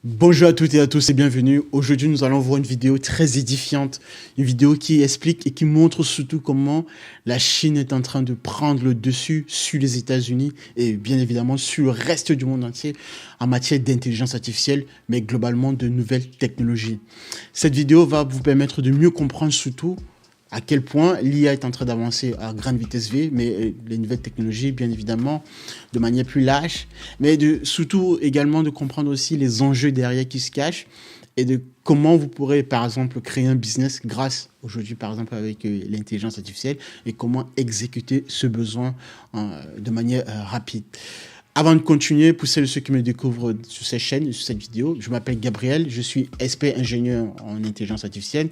Bonjour à toutes et à tous et bienvenue. Aujourd'hui, nous allons voir une vidéo très édifiante, une vidéo qui explique et qui montre surtout comment la Chine est en train de prendre le dessus sur les États-Unis et bien évidemment sur le reste du monde entier en matière d'intelligence artificielle, mais globalement de nouvelles technologies. Cette vidéo va vous permettre de mieux comprendre surtout à quel point l'IA est en train d'avancer à grande vitesse V, mais les nouvelles technologies, bien évidemment, de manière plus large, mais surtout également de comprendre aussi les enjeux derrière qui se cachent et de comment vous pourrez, par exemple, créer un business grâce, aujourd'hui, par exemple, avec l'intelligence artificielle et comment exécuter ce besoin de manière rapide. Avant de continuer, pour celles et ceux qui me découvrent sur cette chaîne, sur cette vidéo, je m'appelle Gabriel, je suis expert ingénieur en intelligence artificielle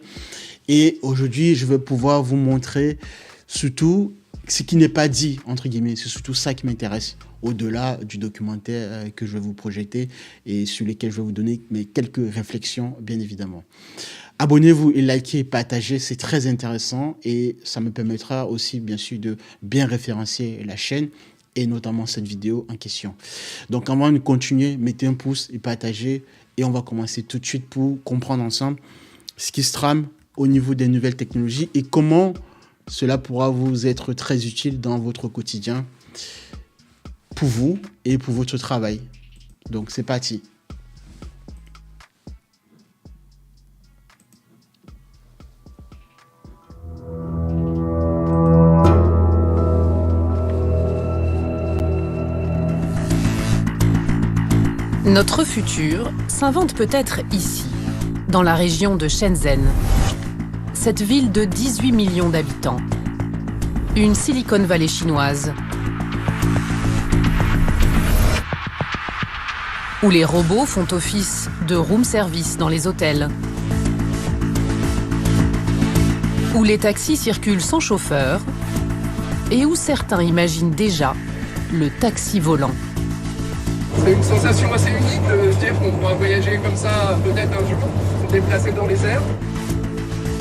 et aujourd'hui, je vais pouvoir vous montrer surtout ce qui n'est pas dit, entre guillemets. C'est surtout ça qui m'intéresse, au-delà du documentaire que je vais vous projeter et sur lequel je vais vous donner mes quelques réflexions, bien évidemment. Abonnez-vous et likez et partagez, c'est très intéressant et ça me permettra aussi, bien sûr, de bien référencer la chaîne et notamment cette vidéo en question. Donc avant de continuer, mettez un pouce et partagez et on va commencer tout de suite pour comprendre ensemble ce qui se trame au niveau des nouvelles technologies et comment cela pourra vous être très utile dans votre quotidien pour vous et pour votre travail. Donc c'est parti. Notre futur s'invente peut-être ici, dans la région de Shenzhen. Cette ville de 18 millions d'habitants. Une Silicon Valley chinoise. Où les robots font office de room service dans les hôtels. Où les taxis circulent sans chauffeur. Et où certains imaginent déjà le taxi volant. C'est une sensation assez unique de se dire qu'on pourra voyager comme ça peut-être un jour, se déplacer dans les airs.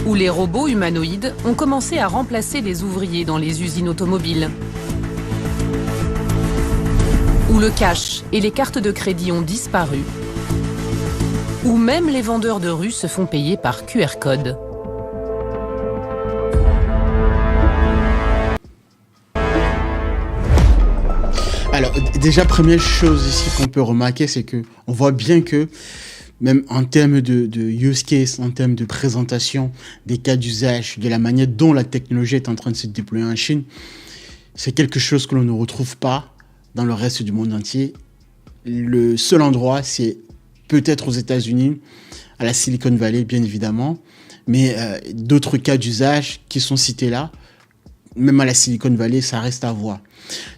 Où les robots humanoïdes ont commencé à remplacer les ouvriers dans les usines automobiles. Où le cash et les cartes de crédit ont disparu. Où même les vendeurs de rue se font payer par QR code. Alors, déjà, première chose ici qu'on peut remarquer, c'est que on voit bien que même en termes de use case, en termes de présentation, des cas d'usage, de la manière dont la technologie est en train de se déployer en Chine, c'est quelque chose que l'on ne retrouve pas dans le reste du monde entier. Le seul endroit, c'est peut-être aux États-Unis, à la Silicon Valley, bien évidemment, mais d'autres cas d'usage qui sont cités là, même à la Silicon Valley, ça reste à voir.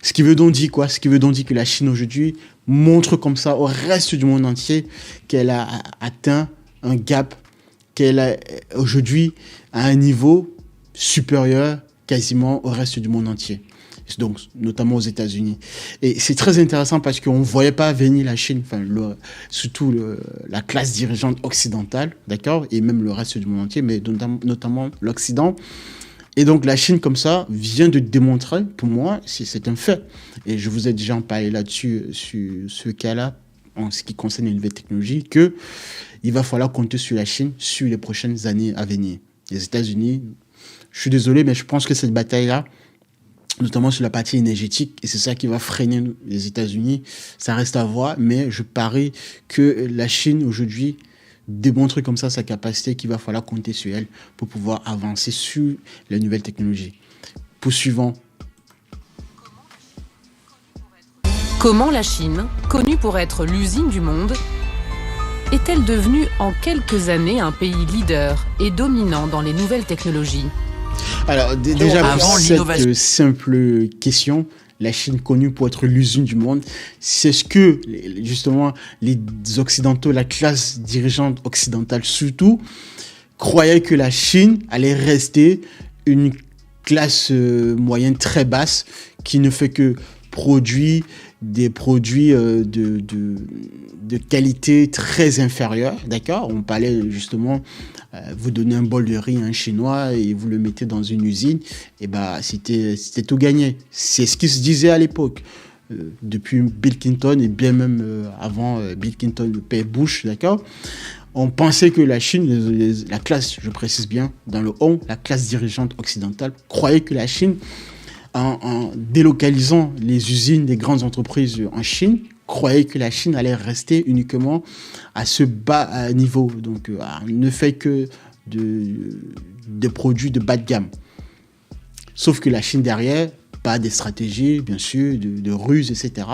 Ce qui veut donc dire quoi? Ce qui veut donc dire que la Chine aujourd'hui montre comme ça au reste du monde entier qu'elle a atteint un gap, qu'elle est aujourd'hui à un niveau supérieur quasiment au reste du monde entier. Donc, notamment aux États-Unis. Et c'est très intéressant parce qu'on ne voyait pas venir la Chine, enfin, surtout la classe dirigeante occidentale, d'accord, et même le reste du monde entier, mais notamment l'Occident. Et donc, la Chine, comme ça, vient de démontrer, pour moi, c'est un fait. Et je vous ai déjà en parlé là-dessus, sur ce cas-là, en ce qui concerne les nouvelles technologies, qu'il va falloir compter sur la Chine sur les prochaines années à venir. Les États-Unis, je suis désolé, mais je pense que cette bataille-là, notamment sur la partie énergétique, et c'est ça qui va freiner les États-Unis, ça reste à voir, mais je parie que la Chine, aujourd'hui, démontre comme ça sa capacité, qu'il va falloir compter sur elle pour pouvoir avancer sur les nouvelles technologies. Poursuivons. Comment la Chine, connue pour être l'usine du monde, est-elle devenue en quelques années un pays leader et dominant dans les nouvelles technologies? Alors déjà, pour cette simple question, la Chine connue pour être l'usine du monde, c'est ce que justement les Occidentaux, la classe dirigeante occidentale surtout, croyaient que la Chine allait rester une classe moyenne très basse qui ne fait que produire des produits de qualité très inférieure, d'accord? On parlait justement, vous donnez un bol de riz à un Chinois et vous le mettez dans une usine, et bah c'était tout gagné. C'est ce qui se disait à l'époque. depuis Bill Clinton et bien même avant Bill Clinton, le père Bush, d'accord? On pensait que la Chine, la classe, je précise bien, dans le haut, la classe dirigeante occidentale, croyait que la Chine, en délocalisant les usines des grandes entreprises en Chine, croyait que la Chine allait rester uniquement à ce bas niveau. Donc, ne fait que des produits de bas de gamme. Sauf que la Chine derrière, pas des stratégies, bien sûr, de ruses, etc.,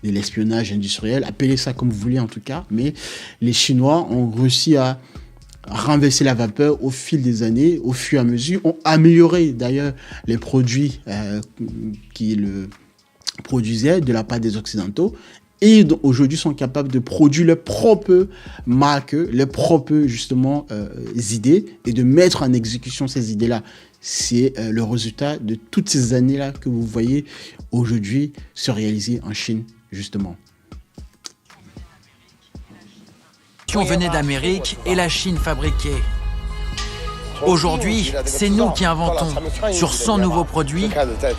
de l'espionnage industriel, appelez ça comme vous voulez en tout cas, mais les Chinois ont réussi à renverser la vapeur au fil des années, au fur et à mesure, ont amélioré d'ailleurs les produits qu'ils produisaient de la part des Occidentaux, et aujourd'hui sont capables de produire leurs propres marques, leurs propres justement idées, et de mettre en exécution ces idées-là. C'est le résultat de toutes ces années-là que vous voyez aujourd'hui se réaliser en Chine, justement. Venait d'Amérique et la Chine fabriquait. Aujourd'hui, c'est nous qui inventons. Sur 100 nouveaux produits,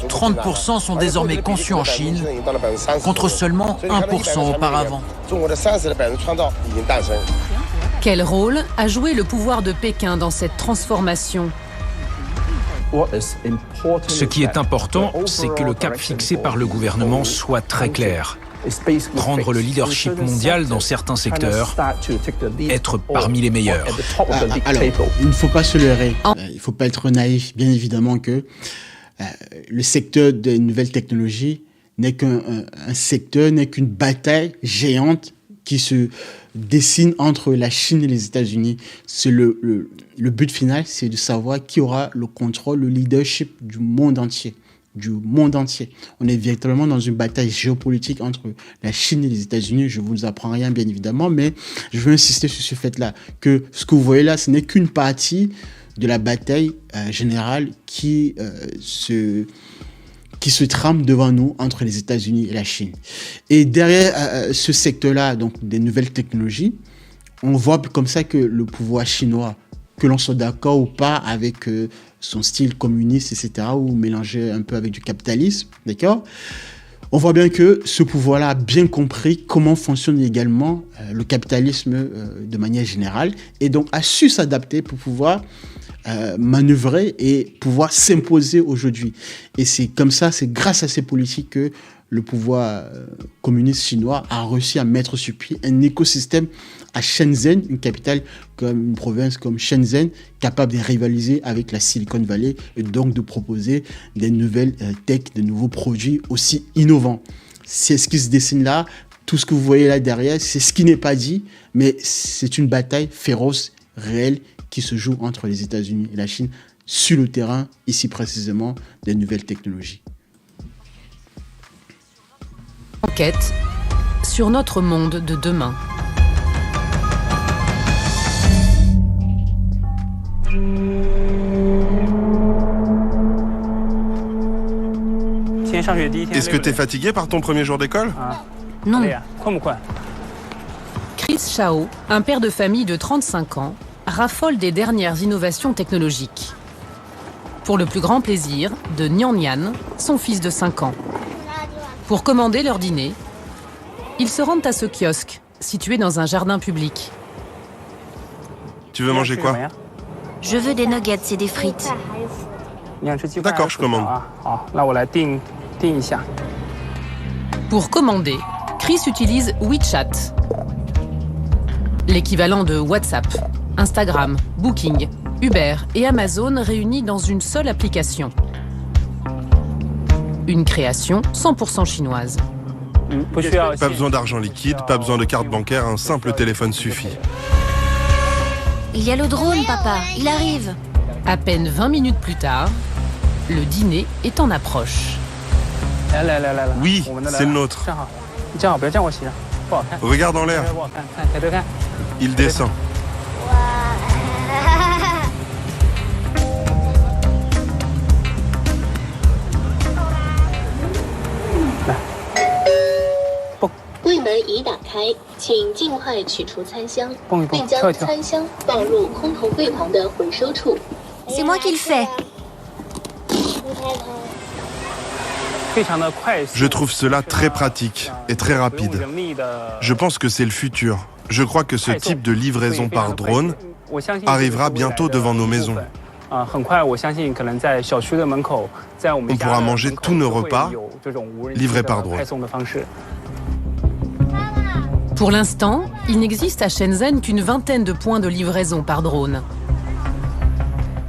30% sont désormais conçus en Chine, contre seulement 1% auparavant. Quel rôle a joué le pouvoir de Pékin dans cette transformation ? Ce qui est important, c'est que le cap fixé par le gouvernement soit très clair. Prendre le leadership mondial dans certains secteurs, être parmi les meilleurs. Alors, il ne faut pas se leurrer, il ne faut pas être naïf. Bien évidemment que le secteur des nouvelles technologies n'est qu'un secteur, n'est qu'une bataille géante qui se dessine entre la Chine et les États-Unis. C'est le but final, c'est de savoir qui aura le contrôle, le leadership du monde entier. On est véritablement dans une bataille géopolitique entre la Chine et les États-Unis. Je ne vous apprends rien, bien évidemment, mais je veux insister sur ce fait-là, que ce que vous voyez là, ce n'est qu'une partie de la bataille générale qui se trame devant nous entre les États-Unis et la Chine. Et derrière ce secteur-là, donc des nouvelles technologies, on voit comme ça que le pouvoir chinois, que l'on soit d'accord ou pas avec son style communiste, etc., ou mélangé un peu avec du capitalisme, d'accord? On voit bien que ce pouvoir-là a bien compris comment fonctionne également le capitalisme de manière générale, et donc a su s'adapter pour pouvoir manœuvrer et pouvoir s'imposer aujourd'hui. Et c'est comme ça, c'est grâce à ces politiques que le pouvoir communiste chinois a réussi à mettre sur pied un écosystème à Shenzhen, une capitale comme une province comme Shenzhen, capable de rivaliser avec la Silicon Valley et donc de proposer des nouvelles tech, de nouveaux produits aussi innovants. C'est ce qui se dessine là. Tout ce que vous voyez là derrière, c'est ce qui n'est pas dit, mais c'est une bataille féroce, réelle, qui se joue entre les États-Unis et la Chine sur le terrain, ici précisément, des nouvelles technologies. Enquête sur notre monde de demain. Est-ce que t'es fatigué par ton premier jour d'école? Non. Chris Chao, un père de famille de 35 ans, raffole des dernières innovations technologiques. Pour le plus grand plaisir de Nian Yan, son fils de 5 ans. Pour commander leur dîner, ils se rendent à ce kiosque, situé dans un jardin public. Tu veux manger quoi? Je veux des nuggets et des frites. D'accord, je commande. Pour commander, Chris utilise WeChat, l'équivalent de WhatsApp, Instagram, Booking, Uber et Amazon réunis dans une seule application. Une création 100% chinoise. Pas besoin d'argent liquide, pas besoin de carte bancaire, un simple téléphone suffit. Il y a le drone, papa, il arrive. À peine 20 minutes plus tard, le dîner est en approche. Oui, c'est le nôtre. Regarde en l'air. Il descend. C'est moi qui le fais. Je trouve cela très pratique et très rapide. Je pense que c'est le futur. Je crois que ce type de livraison par drone arrivera bientôt devant nos maisons. On pourra manger tous nos repas livrés par drone. Pour l'instant, il n'existe à Shenzhen qu'une vingtaine de points de livraison par drone.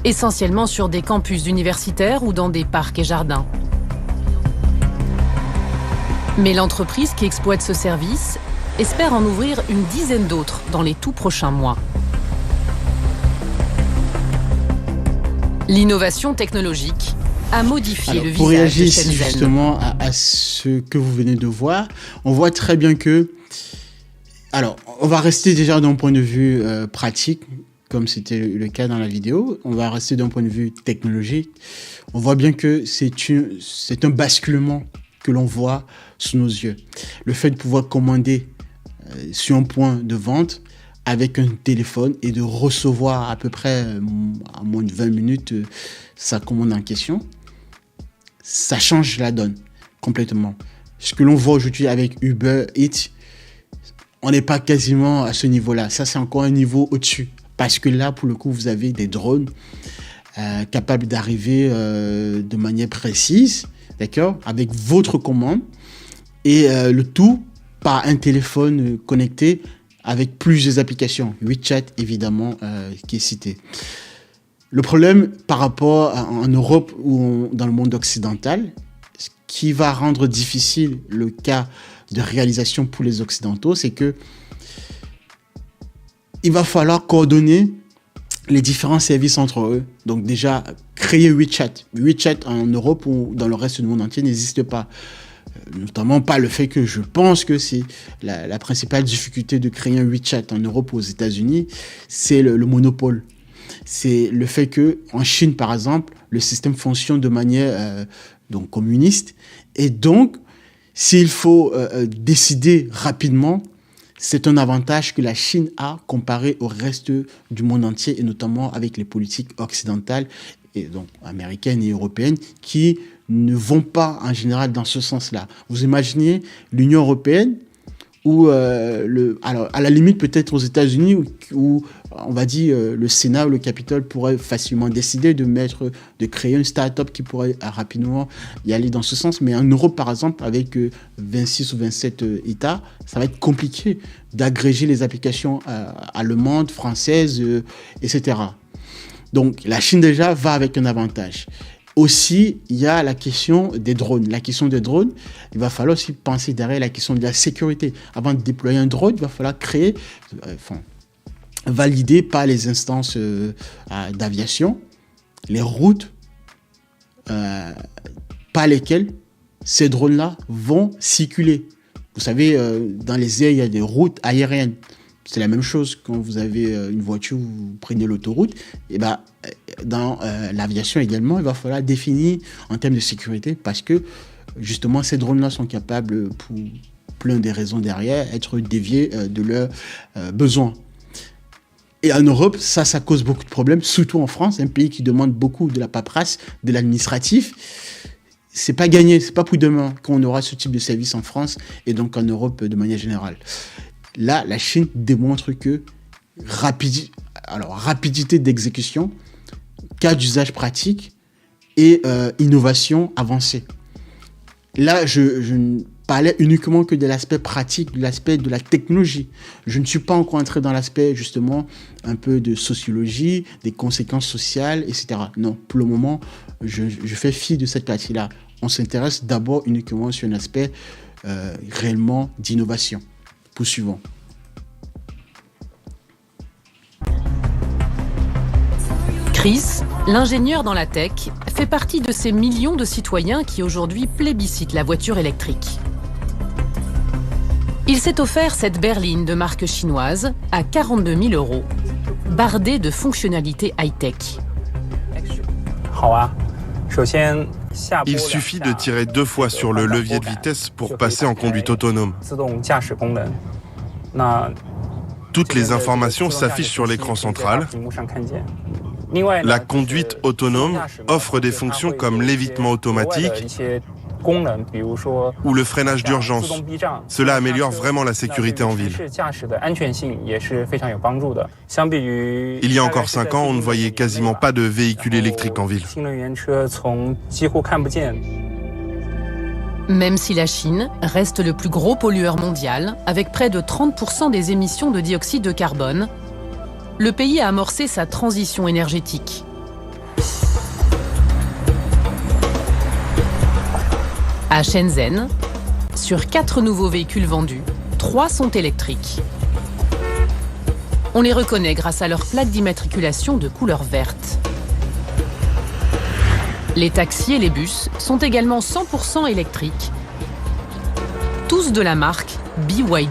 Essentiellement sur des campus universitaires ou dans des parcs et jardins. Mais l'entreprise qui exploite ce service espère en ouvrir une dizaine d'autres dans les tout prochains mois. L'innovation technologique a modifié le pour visage de réagir Shenzhen. justement à ce que vous venez de voir, on voit très bien que... Alors, on va rester déjà d'un point de vue pratique, comme c'était le cas dans la vidéo. On va rester d'un point de vue technologique. On voit bien que c'est un basculement que l'on voit sous nos yeux. Le fait de pouvoir commander sur un point de vente avec un téléphone et de recevoir à peu près à moins de 20 minutes sa commande en question, ça change la donne complètement. Ce que l'on voit aujourd'hui avec Uber Eats, on n'est pas quasiment à ce niveau-là. Ça, c'est encore un niveau au-dessus. Parce que là, pour le coup, vous avez des drones capables d'arriver de manière précise, d'accord, avec votre commande, et le tout par un téléphone connecté avec plusieurs applications. WeChat, évidemment, qui est cité. Le problème par rapport en Europe ou dans le monde occidental, ce qui va rendre difficile le cas de réalisation pour les Occidentaux, c'est que il va falloir coordonner les différents services entre eux. Donc déjà, créer WeChat. WeChat en Europe ou dans le reste du monde entier n'existe pas. Notamment pas le fait que je pense que c'est la principale difficulté de créer un WeChat en Europe ou aux États-Unis, c'est le monopole. C'est le fait que en Chine, par exemple, le système fonctionne de manière donc communiste. Et donc, s'il faut décider rapidement, c'est un avantage que la Chine a comparé au reste du monde entier et notamment avec les politiques occidentales et donc américaines et européennes qui ne vont pas en général dans ce sens-là. Vous imaginez l'Union européenne ou alors à la limite peut-être aux États-Unis où on va dire le Sénat ou le Capitole pourrait facilement décider de créer une start-up qui pourrait rapidement y aller dans ce sens. Mais en Europe, par exemple, avec 26 ou 27 États, ça va être compliqué d'agréger les applications allemandes, françaises, etc. Donc la Chine déjà va avec un avantage. Aussi, il y a la question des drones. La question des drones, il va falloir aussi penser derrière la question de la sécurité. Avant de déployer un drone, il va falloir créer, valider par les instances d'aviation les routes par lesquelles ces drones-là vont circuler. Vous savez, dans les airs, il y a des routes aériennes. C'est la même chose quand vous avez une voiture, vous prenez l'autoroute. Et ben, dans l'aviation également, il va falloir définir en termes de sécurité parce que justement, ces drones-là sont capables, pour plein des raisons derrière, être déviés de leurs besoins. Et en Europe, ça cause beaucoup de problèmes, surtout en France, un pays qui demande beaucoup de la paperasse, de l'administratif. C'est pas gagné, c'est pas pour demain qu'on aura ce type de service en France et donc en Europe de manière générale. Là, la Chine démontre que rapidité d'exécution, cas d'usage pratique et innovation avancée. Là, je ne parlais uniquement que de l'aspect pratique, de l'aspect de la technologie. Je ne suis pas encore entré dans l'aspect, justement, un peu de sociologie, des conséquences sociales, etc. Non, pour le moment, je fais fi de cette partie-là. On s'intéresse d'abord uniquement sur un aspect réellement d'innovation. Poursuivons. Chris, l'ingénieur dans la tech, fait partie de ces millions de citoyens qui aujourd'hui plébiscitent la voiture électrique. Il s'est offert cette berline de marque chinoise à 42 000 €, bardée de fonctionnalités high-tech. Il suffit de tirer 2 fois sur le levier de vitesse pour passer en conduite autonome. Toutes les informations s'affichent sur l'écran central. La conduite autonome offre des fonctions comme l'évitement automatique ou le freinage d'urgence. Cela améliore vraiment la sécurité en ville. Il y a encore 5 ans, on ne voyait quasiment pas de véhicules électriques en ville. Même si la Chine reste le plus gros pollueur mondial, avec près de 30% des émissions de dioxyde de carbone, le pays a amorcé sa transition énergétique. À Shenzhen, sur 4 nouveaux véhicules vendus, 3 sont électriques. On les reconnaît grâce à leur plaque d'immatriculation de couleur verte. Les taxis et les bus sont également 100% électriques, tous de la marque BYD.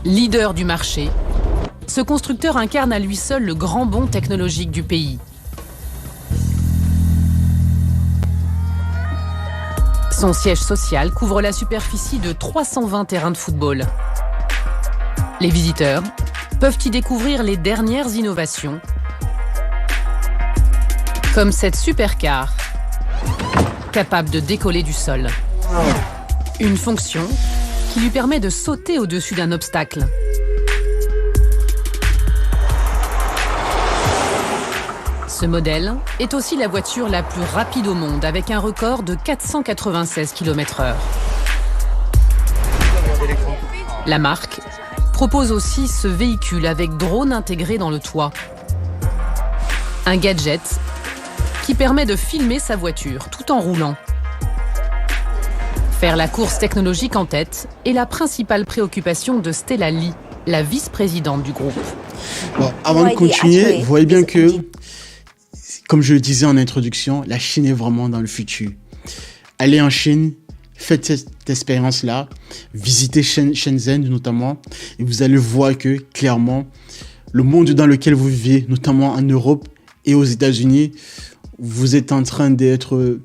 Leader du marché, ce constructeur incarne à lui seul le grand bond technologique du pays. Son siège social couvre la superficie de 320 terrains de football. Les visiteurs peuvent y découvrir les dernières innovations, comme cette supercar, capable de décoller du sol. Une fonction qui lui permet de sauter au-dessus d'un obstacle. Ce modèle est aussi la voiture la plus rapide au monde, avec un record de 496 km/h. La marque propose aussi ce véhicule avec drone intégré dans le toit. Un gadget qui permet de filmer sa voiture tout en roulant. Faire la course technologique en tête est la principale préoccupation de Stella Li, la vice-présidente du groupe. Bon, avant de continuer, vous voyez bien que, comme je le disais en introduction, la Chine est vraiment dans le futur. Allez en Chine, faites cette expérience-là, visitez Shenzhen notamment, et vous allez voir que, clairement, le monde dans lequel vous vivez, notamment en Europe et aux États-Unis, vous êtes en train d'être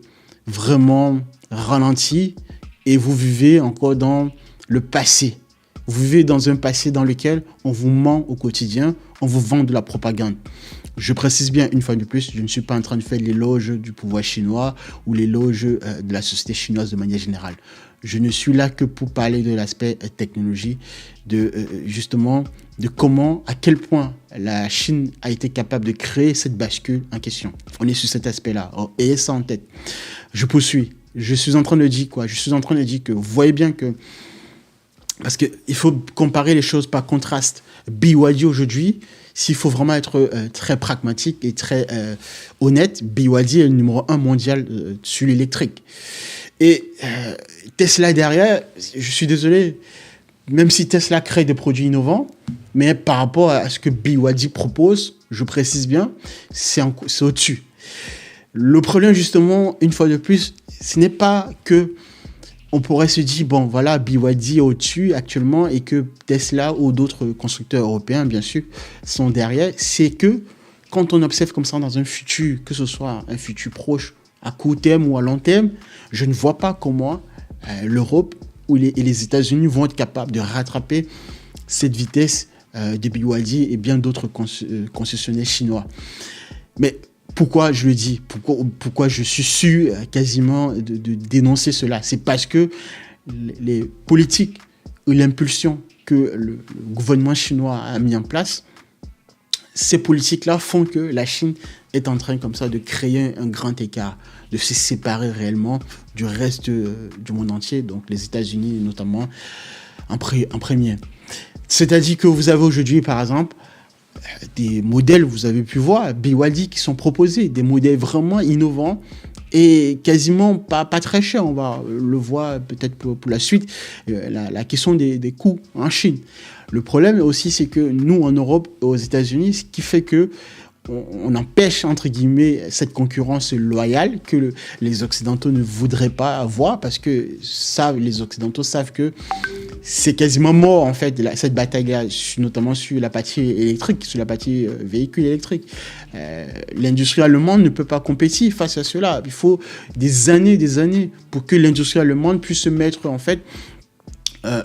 vraiment ralenti et vous vivez encore dans le passé. Vous vivez dans un passé dans lequel on vous ment au quotidien, on vous vend de la propagande. Je précise bien une fois de plus, je ne suis pas en train de faire l'éloge du pouvoir chinois ou l'éloge de la société chinoise de manière générale. Je ne suis là que pour parler de l'aspect technologie, justement de comment, à quel point la Chine a été capable de créer cette bascule en question. On est sur cet aspect-là. Ayez ça en tête. Je poursuis. Je suis en train de dire quoi? Je suis en train de dire que vous voyez bien que, parce qu'il faut comparer les choses par contraste. BYD aujourd'hui, s'il faut vraiment être très pragmatique et très honnête, BYD est le numéro 1 mondial sur l'électrique. Et Tesla derrière, je suis désolé, même si Tesla crée des produits innovants, mais par rapport à ce que BYD propose, je précise bien, c'est au-dessus. Le problème, justement, une fois de plus, ce n'est pas que on pourrait se dire, bon, voilà, BYD est au-dessus actuellement et que Tesla ou d'autres constructeurs européens, bien sûr, sont derrière. C'est que quand on observe comme ça dans un futur, que ce soit un futur proche, à court terme ou à long terme, je ne vois pas comment l'Europe ou les États-Unis vont être capables de rattraper cette vitesse de BYD et bien d'autres concessionnaires chinois. Mais pourquoi je le dis, pourquoi je suis sûr quasiment de dénoncer cela? C'est parce que les politiques ou l'impulsion que le gouvernement chinois a mis en place, ces politiques-là font que la Chine est en train comme ça de créer un grand écart, de se séparer réellement du reste du monde entier, donc les États-Unis notamment en premier. C'est-à-dire que vous avez aujourd'hui, par exemple, des modèles, vous avez pu voir, BYD qui sont proposés, des modèles vraiment innovants et quasiment pas très chers. On va le voir peut-être pour la suite, la question des coûts en Chine. Le problème aussi, c'est que nous, en Europe et aux États-Unis, ce qui fait que on empêche, entre guillemets, cette concurrence loyale que les Occidentaux ne voudraient pas avoir parce que les Occidentaux savent que c'est quasiment mort, en fait, cette bataille-là, notamment sur la partie électrique, sur la partie véhicule électrique. L'industrie allemande ne peut pas compétir face à cela. Il faut des années pour que l'industrie allemande puisse se mettre, en fait,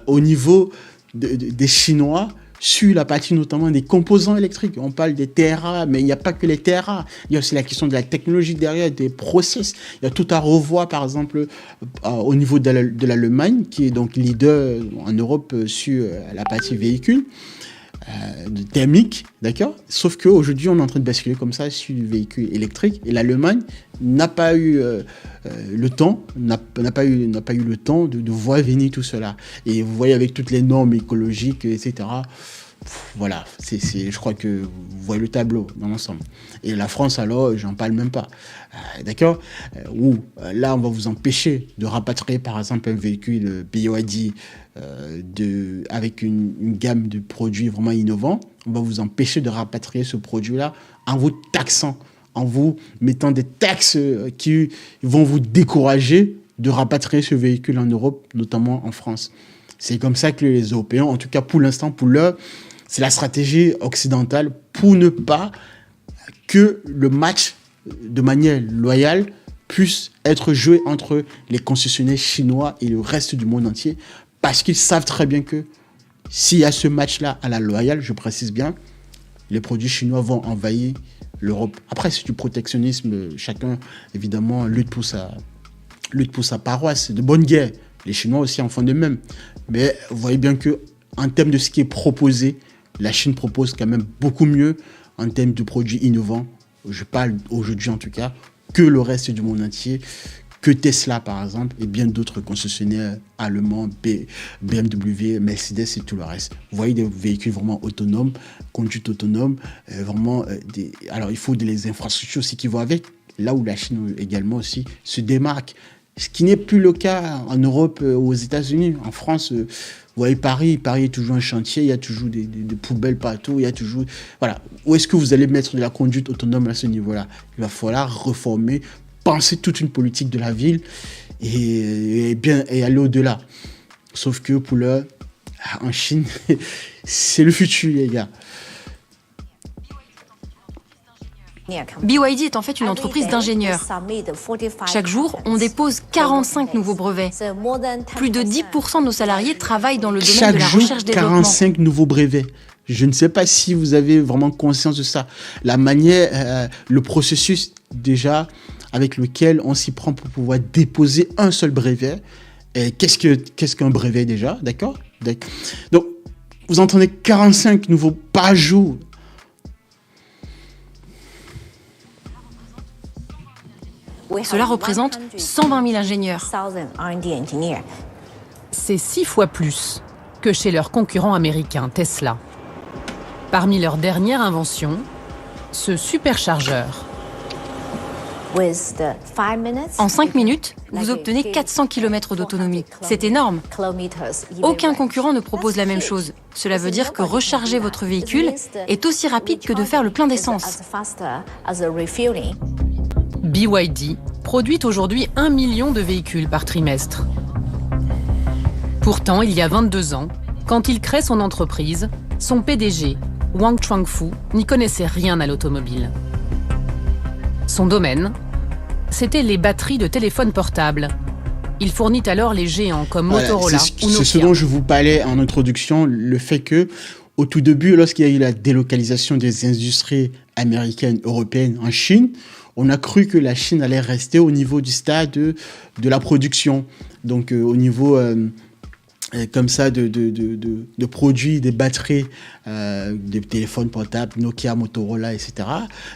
au niveau des Chinois sur la partie notamment des composants électriques. On parle des TRA, mais il n'y a pas que les TRA. Il y a aussi la question de la technologie derrière, des process. Il y a tout à revoir, par exemple, au niveau de l'Allemagne, qui est donc leader en Europe sur la partie véhicule. Thermique, d'accord. Sauf qu'aujourd'hui, on est en train de basculer comme ça sur le véhicule électrique. Et l'Allemagne n'a pas eu le temps, n'a pas eu le temps de voir venir tout cela. Et vous voyez avec toutes les normes écologiques, etc. Voilà, je crois que vous voyez le tableau dans l'ensemble. Et la France, alors, j'en parle même pas. D'accord. Où là, on va vous empêcher de rapatrier, par exemple, un véhicule BYD avec une gamme de produits vraiment innovants. On va vous empêcher de rapatrier ce produit-là en vous taxant, en vous mettant des taxes qui vont vous décourager de rapatrier ce véhicule en Europe, notamment en France. C'est comme ça que les Européens, en tout cas pour l'instant, pour l'heure, c'est la stratégie occidentale pour ne pas que le match de manière loyale puisse être joué entre les concessionnaires chinois et le reste du monde entier, parce qu'ils savent très bien que s'il y a ce match-là à la loyale, je précise bien, les produits chinois vont envahir l'Europe. Après, c'est du protectionnisme, chacun évidemment lutte pour sa paroisse, c'est de bonne guerre. Les Chinois aussi en font de même. Mais vous voyez bien que en termes de ce qui est proposé, la Chine propose quand même beaucoup mieux en termes de produits innovants. Je parle aujourd'hui en tout cas que le reste du monde entier, que Tesla par exemple et bien d'autres concessionnaires allemands, BMW, Mercedes et tout le reste. Vous voyez des véhicules vraiment autonomes, conduite autonome, alors il faut des infrastructures aussi qui vont avec. Là où la Chine également aussi se démarque. Ce qui n'est plus le cas en Europe, aux États-Unis. En France, vous voyez Paris est toujours un chantier, il y a toujours des poubelles partout, il y a toujours... Voilà. Où est-ce que vous allez mettre de la conduite autonome à ce niveau-là? Il va falloir reformer, penser toute une politique de la ville et aller au-delà. Sauf que pour l'heure, en Chine, c'est le futur, les gars. BYD est en fait une entreprise d'ingénieurs. Chaque jour, on dépose 45 nouveaux brevets. Plus de 10% de nos salariés travaillent dans le domaine de la recherche-développement. 45 nouveaux brevets. Je ne sais pas si vous avez vraiment conscience de ça. La manière, le processus déjà avec lequel on s'y prend pour pouvoir déposer un seul brevet. Qu'est-ce qu'un brevet déjà, d'accord? Donc, vous entendez 45 nouveaux par jour. Cela représente 120 000 ingénieurs. C'est 6 fois plus que chez leur concurrent américain Tesla. Parmi leurs dernières inventions, ce superchargeur. En 5 minutes, vous obtenez 400 km d'autonomie. C'est énorme. Aucun concurrent ne propose la même chose. Cela veut dire que recharger votre véhicule est aussi rapide que de faire le plein d'essence. BYD produit aujourd'hui 1 million de véhicules par trimestre. Pourtant, il y a 22 ans, quand il crée son entreprise, son PDG, Wang Chuangfu, n'y connaissait rien à l'automobile. Son domaine, c'était les batteries de téléphones portables. Il fournit alors les géants comme Motorola ou Nokia. C'est ce dont je vous parlais en introduction, le fait que, au tout début, lorsqu'il y a eu la délocalisation des industries américaines, européennes en Chine, on a cru que la Chine allait rester au niveau du stade de la production. Donc, au niveau comme ça de produits, des batteries, des téléphones portables, Nokia, Motorola, etc.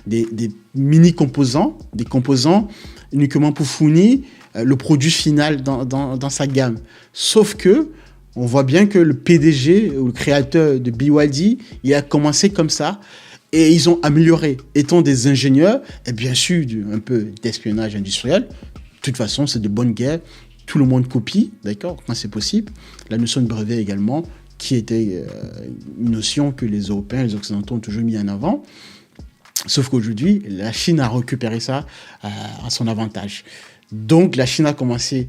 Des mini-composants, des composants uniquement pour fournir le produit final dans sa gamme. Sauf que, on voit bien que le PDG ou le créateur de BYD, il a commencé comme ça. Et ils ont amélioré, étant des ingénieurs, et bien sûr, un peu d'espionnage industriel. De toute façon, c'est de bonne guerre. Tout le monde copie, d'accord, quand c'est possible. La notion de brevet également, qui était une notion que les Européens, les Occidentaux ont toujours mis en avant. Sauf qu'aujourd'hui, la Chine a récupéré ça à son avantage. Donc, la Chine a commencé,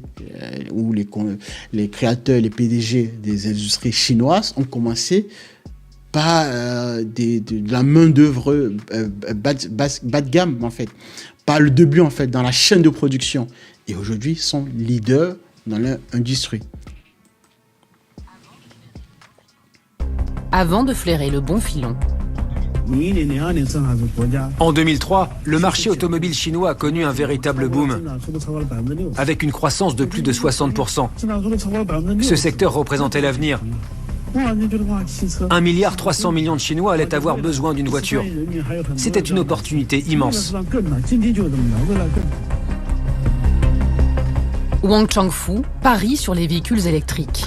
ou les créateurs, les PDG des industries chinoises ont commencé par de la main-d'œuvre bas de gamme, en fait. Par le début, en fait, dans la chaîne de production. Et aujourd'hui, sont leaders dans l'industrie. avant de flairer le bon filon. En 2003, le marché automobile chinois a connu un véritable boom, avec une croissance de plus de 60%. Ce secteur représentait l'avenir. 1,3 milliard de Chinois allaient avoir besoin d'une voiture. C'était une opportunité immense. Wang Changfu parie sur les véhicules électriques.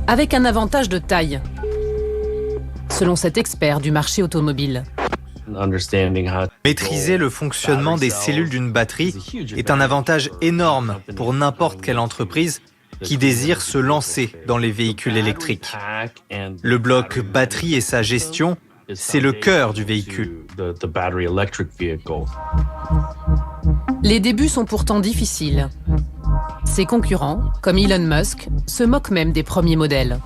Avec un avantage de taille, selon cet expert du marché automobile. Maîtriser le fonctionnement des cellules d'une batterie est un avantage énorme pour n'importe quelle entreprise qui désire se lancer dans les véhicules électriques. Le bloc batterie et sa gestion, c'est le cœur du véhicule. Les débuts sont pourtant difficiles. Ses concurrents, comme Elon Musk, se moquent même des premiers modèles.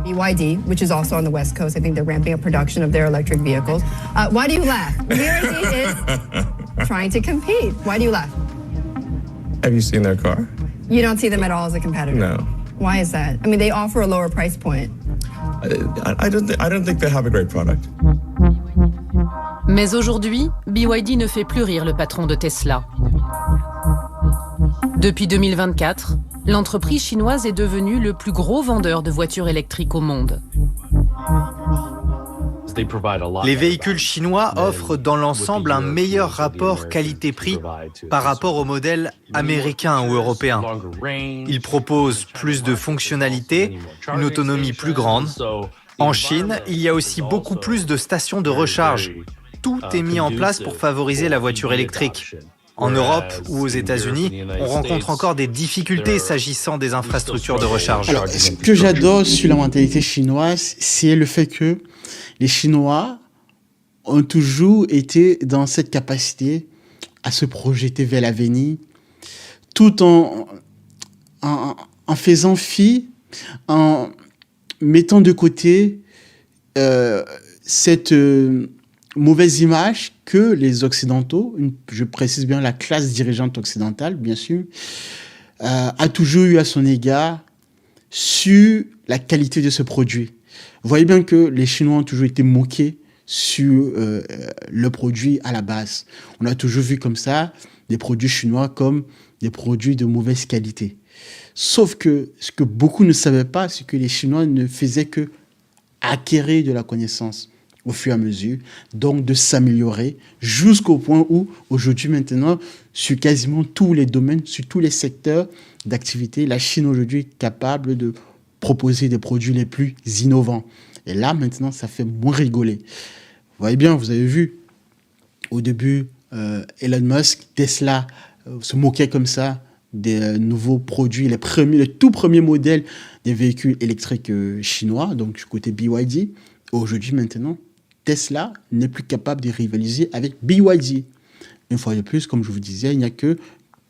BYD, which is also on the West Coast, I think they're ramping up production of their electric vehicles. Why do you laugh? BYD is trying to compete. Why do you laugh? Have you seen their car? You don't see them at all as a competitor? No. Why is that? I mean, they offer a lower price point. I don't think they have a great product. Mais aujourd'hui, BYD ne fait plus rire le patron de Tesla. Depuis 2024, l'entreprise chinoise est devenue le plus gros vendeur de voitures électriques au monde. Les véhicules chinois offrent dans l'ensemble un meilleur rapport qualité-prix par rapport aux modèles américains ou européens. Ils proposent plus de fonctionnalités, une autonomie plus grande. En Chine, il y a aussi beaucoup plus de stations de recharge. Tout est mis en place pour favoriser la voiture électrique. En Europe ou aux États-Unis, on rencontre encore des difficultés s'agissant des infrastructures de recharge. Alors, ce que j'adore sur la mentalité chinoise, c'est le fait que les Chinois ont toujours été dans cette capacité à se projeter vers l'avenir, tout en faisant fi, en mettant de côté cette mauvaise image que les Occidentaux, je précise bien la classe dirigeante occidentale, bien sûr, a toujours eu à son égard sur la qualité de ce produit. Vous voyez bien que les Chinois ont toujours été moqués sur le produit à la base. On a toujours vu comme ça des produits chinois comme des produits de mauvaise qualité. Sauf que ce que beaucoup ne savaient pas, c'est que les Chinois ne faisaient que acquérir de la connaissance au fur et à mesure, donc de s'améliorer jusqu'au point où, aujourd'hui, maintenant, sur quasiment tous les domaines, sur tous les secteurs d'activité, la Chine aujourd'hui est capable de proposer des produits les plus innovants. Et là, maintenant, ça fait moins rigoler. Vous voyez bien, vous avez vu, au début, Elon Musk, Tesla, se moquait comme ça des nouveaux produits, les tout premiers modèles des véhicules électriques chinois, donc du côté BYD. Aujourd'hui, maintenant, Tesla n'est plus capable de rivaliser avec BYD. Une fois de plus, comme je vous disais, il n'y a que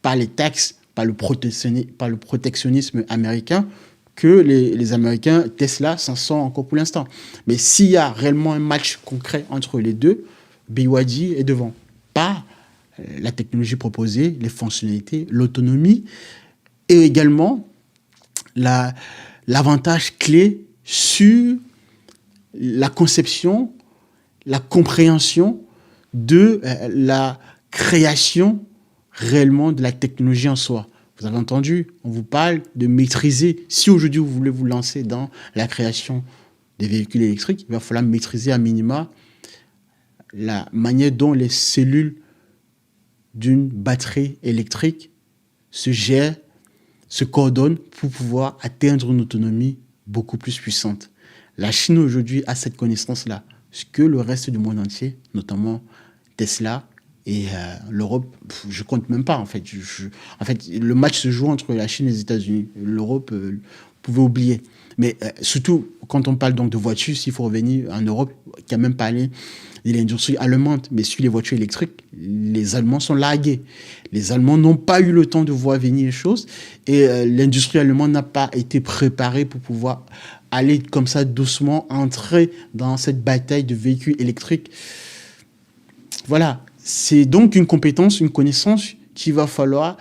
par les taxes, par le protectionnisme américain, que les Américains, Tesla, s'en sort encore pour l'instant. Mais s'il y a réellement un match concret entre les deux, BYD est devant. Pas la technologie proposée, les fonctionnalités, l'autonomie, et également l'avantage clé sur la conception, la compréhension de la création réellement de la technologie en soi. Vous avez entendu, on vous parle de maîtriser. Si aujourd'hui vous voulez vous lancer dans la création des véhicules électriques, il va falloir maîtriser à minima la manière dont les cellules d'une batterie électrique se gèrent, se coordonnent pour pouvoir atteindre une autonomie beaucoup plus puissante. La Chine aujourd'hui a cette connaissance-là, ce que le reste du monde entier, notamment Tesla et l'Europe, je compte même pas en fait. En fait, le match se joue entre la Chine et les États-Unis. L'Europe, vous pouvez oublier. Mais surtout, quand on parle donc de voitures, s'il faut revenir en Europe, qui a même parlé de l'industrie allemande, mais sur les voitures électriques, les Allemands sont largués. Les Allemands n'ont pas eu le temps de voir venir les choses et l'industrie allemande n'a pas été préparée pour pouvoir aller comme ça doucement, entrer dans cette bataille de véhicules électriques. Voilà, c'est donc une compétence, une connaissance qu'il va falloir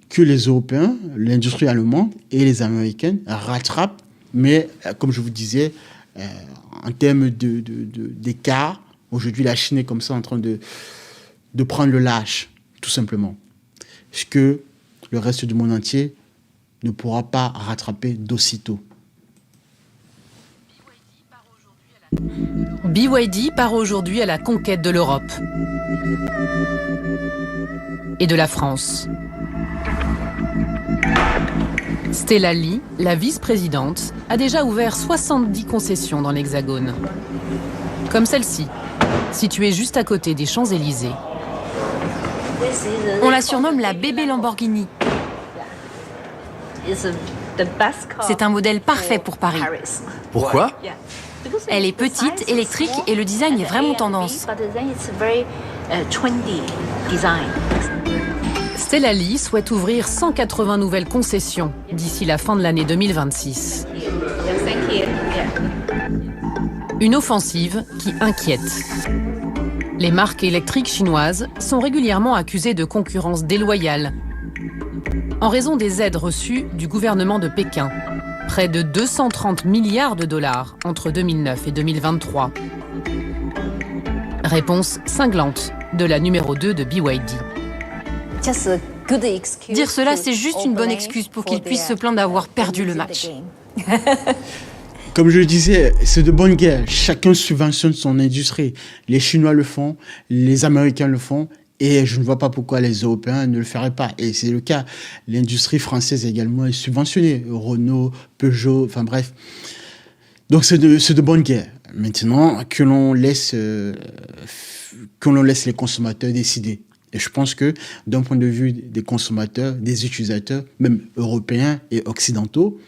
que les Européens, l'industrie allemande et les Américaines rattrapent. Mais comme je vous disais, En termes d'écart, aujourd'hui, la Chine est comme ça en train de prendre le lâche, tout simplement. Ce que le reste du monde entier ne pourra pas rattraper d'aussitôt. BYD part aujourd'hui à la conquête de l'Europe et de la France. Stella Li, la vice-présidente, a déjà ouvert 70 concessions dans l'Hexagone. Comme celle-ci, située juste à côté des Champs-Élysées. On la surnomme la bébé Lamborghini. C'est un modèle parfait pour Paris. Pourquoi ? Elle est petite, électrique et le design est vraiment tendance. Stella Li souhaite ouvrir 180 nouvelles concessions d'ici la fin de l'année 2026. Une offensive qui inquiète. Les marques électriques chinoises sont régulièrement accusées de concurrence déloyale en raison des aides reçues du gouvernement de Pékin. Près de 230 milliards de dollars entre 2009 et 2023. Réponse cinglante de la numéro 2 de BYD. Dire cela, c'est juste une bonne excuse pour qu'ils puissent se plaindre d'avoir perdu le match. Comme je le disais, c'est de bonne guerre. Chacun subventionne son industrie. Les Chinois le font, les Américains le font, et je ne vois pas pourquoi les Européens ne le feraient pas. Et c'est le cas. L'industrie française également est subventionnée. Renault, Peugeot, enfin bref. Donc c'est de bonne guerre. Maintenant, que l'on laisse les consommateurs décider. Et je pense que d'un point de vue des consommateurs, des utilisateurs, même européens et occidentaux,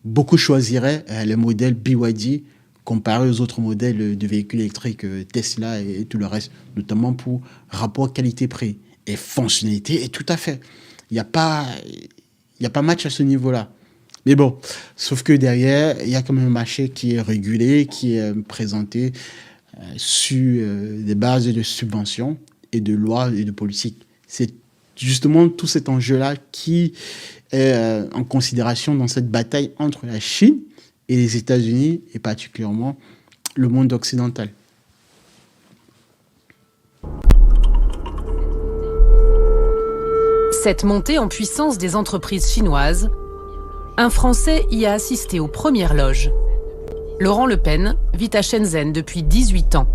beaucoup choisiraient les modèles BYD comparé aux autres modèles de véhicules électriques Tesla et tout le reste, notamment pour rapport qualité-prix et fonctionnalité, et tout à fait. Il n'y a pas match à ce niveau-là. Mais bon, sauf que derrière, il y a quand même un marché qui est régulé, qui est présenté sur des bases de subventions et de lois et de politiques. C'est justement tout cet enjeu-là qui est en considération dans cette bataille entre la Chine et les États-Unis, et particulièrement le monde occidental. Cette montée en puissance des entreprises chinoises, un Français y a assisté aux premières loges. Laurent Le Pen vit à Shenzhen depuis 18 ans.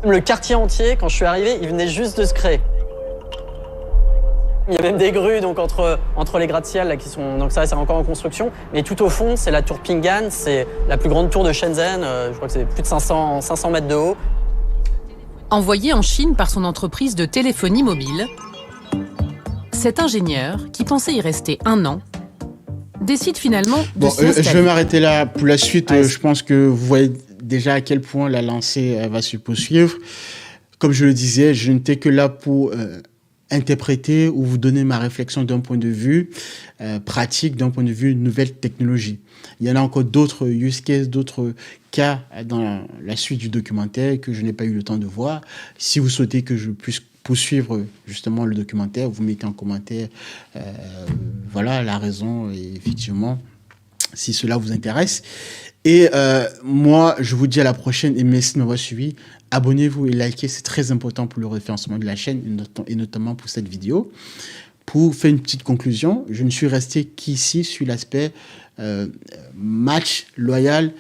Le quartier entier, quand je suis arrivé, il venait juste de se créer. Il y a même des grues donc entre les gratte-ciel là qui sont donc ça c'est encore en construction, mais tout au fond c'est la tour Ping'an, c'est la plus grande tour de Shenzhen, je crois que c'est plus de 500 mètres de haut. Envoyé en Chine par son entreprise de téléphonie mobile, cet ingénieur, qui pensait y rester 1 an, décide finalement de s'y installer. Je vais m'arrêter là. Pour la suite, je pense que vous voyez déjà à quel point la lancée va se poursuivre. Comme je le disais, je n'étais que là pour interpréter ou vous donner ma réflexion d'un point de vue pratique, d'un point de vue nouvelle technologie. Il y en a encore d'autres use cases, d'autres cas dans la suite du documentaire que je n'ai pas eu le temps de voir. Si vous souhaitez que je puisse poursuivre justement le documentaire, vous mettez en commentaire voilà la raison, et effectivement, si cela vous intéresse. Et moi, je vous dis à la prochaine, et merci de m'avoir suivi. Abonnez-vous et likez, c'est très important pour le référencement de la chaîne, et notamment pour cette vidéo. Pour faire une petite conclusion, je ne suis resté qu'ici sur l'aspect match loyal,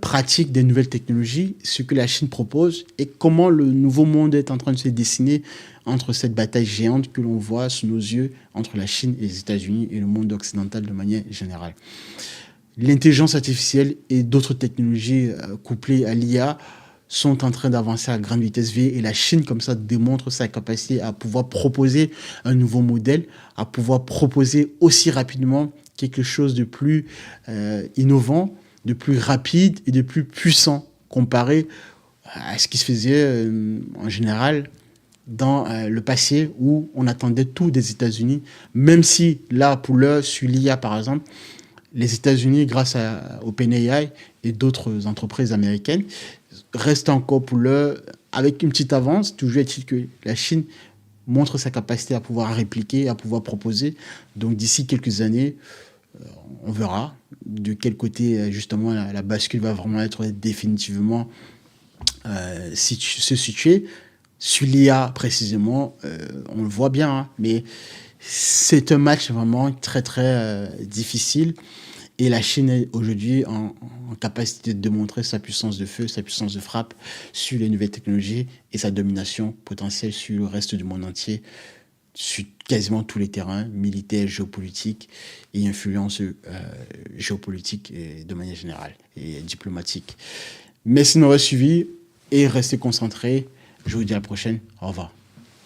pratique des nouvelles technologies, ce que la Chine propose et comment le nouveau monde est en train de se dessiner entre cette bataille géante que l'on voit sous nos yeux entre la Chine et les États-Unis et le monde occidental de manière générale. L'intelligence artificielle et d'autres technologies couplées à l'IA sont en train d'avancer à grande vitesse V, et la Chine, comme ça, démontre sa capacité à pouvoir proposer un nouveau modèle, à pouvoir proposer aussi rapidement quelque chose de plus innovant, de plus rapide et de plus puissant comparé à ce qui se faisait en général dans le passé, où on attendait tout des États-Unis, même si là, pour l'heure, sur l'IA par exemple, les États-Unis, grâce à OpenAI et d'autres entreprises américaines, restent encore pour l'heure avec une petite avance. Toujours est-il que la Chine montre sa capacité à pouvoir répliquer, à pouvoir proposer. Donc d'ici quelques années, On verra de quel côté, justement, la bascule va vraiment être définitivement se situer. Sur l'IA, précisément, on le voit bien, hein, mais c'est un match vraiment très, très difficile. Et la Chine est aujourd'hui en capacité de démontrer sa puissance de feu, sa puissance de frappe sur les nouvelles technologies et sa domination potentielle sur le reste du monde entier, sur quasiment tous les terrains, militaires, géopolitiques et influence géopolitique de manière générale et diplomatique. Merci de m'avoir suivi et restez concentrés. Je vous dis à la prochaine. Au revoir.